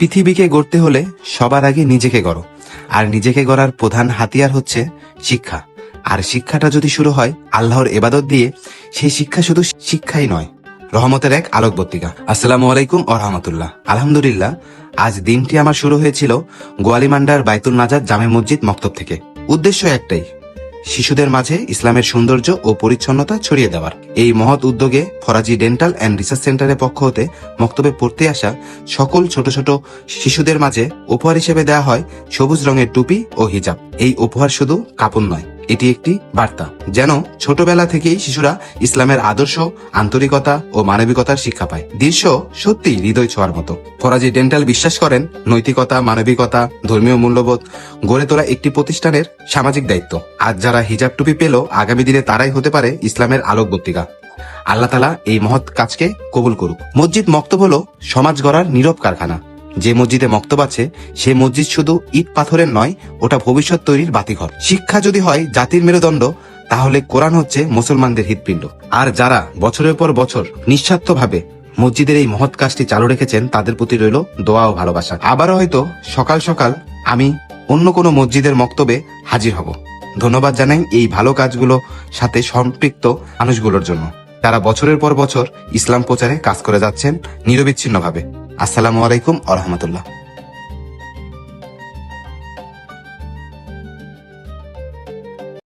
পৃথিবীকে গড়তে হলে সবার আগে নিজেকে গড়ো, আর নিজেকে গড়ার প্রধান হাতিয়ার হচ্ছে শিক্ষা। আর শিক্ষাটা যদি শুরু হয় আল্লাহর ইবাদত দিয়ে, সেই শিক্ষা শুধু শিক্ষাই নয়, রহমতের এক আলোকবর্তিকা। আসসালামু আলাইকুম ওয়া রাহমাতুল্লাহ। আলহামদুলিল্লাহ, আজ দিনটি আমার শুরু হয়েছিল গোয়ালিমান্ডার বাইতুল নাজাত জামে মসজিদ মক্তব থেকে। উদ্দেশ্য একটাই, শিশুদের মাঝে ইসলামের সৌন্দর্য ও পরিচ্ছন্নতা ছড়িয়ে দেওয়ার। এই মহৎ উদ্যোগে ফরাজি ডেন্টাল অ্যান্ড রিসার্চ সেন্টারের পক্ষ হতে মক্তবে পড়তে আসা সকল ছোট ছোট শিশুদের মাঝে উপহার হিসেবে দেওয়া হয় সবুজ রঙের টুপি ও হিজাব। এই উপহার শুধু কাপড় নয়, এটি একটি বার্তা, যেন ছোটবেলা থেকেই শিশুরা ইসলামের আদর্শ, আন্তরিকতা ও মানবিকতার শিক্ষা পায়। দৃশ্য সত্যি হৃদয় ছোঁয়ার মতো। ফরাজি ডেন্টাল বিশ্বাস করেন নৈতিকতা, মানবিকতা, ধর্মীয় মূল্যবোধ গড়ে তোলা একটি প্রতিষ্ঠানের সামাজিক দায়িত্ব। আজ যারা হিজাব টুপি পেল, আগামী দিনে তারাই হতে পারে ইসলামের আলোকবর্তিকা। আল্লাহ তাআলা এই মহৎ কাজকে কবুল করুক। মসজিদ মক্তব হলো সমাজ গড়ার নীরব কারখানা। যে মসজিদে মক্তব আছে, সে মসজিদ শুধু ইট পাথরের নয়, ওটা ভবিষ্যৎ তৈরির বাতিঘর। শিক্ষা যদি হয় জাতির মেরুদণ্ড, তাহলে কোরআন হচ্ছে মুসলমানদের হৃৎপিণ্ড। আর যারা বছরের পর বছর নিঃস্বার্থভাবে মসজিদের এই মহৎ কাজটি চালু রেখেছেন, তাদের প্রতি রইল দোয়া ও ভালোবাসা। আবারও হয়তো সকাল সকাল আমি অন্য কোনো মসজিদের মক্তবে হাজির হব। ধন্যবাদ জানাই এই ভালো কাজগুলো সাথে সম্পৃক্ত মানুষগুলোর জন্য, তারা বছরের পর বছর ইসলাম প্রচারে কাজ করে যাচ্ছেন নিরবিচ্ছিন্নভাবে। আসসালামু আলাইকুম ওয়া রাহমাতুল্লাহ।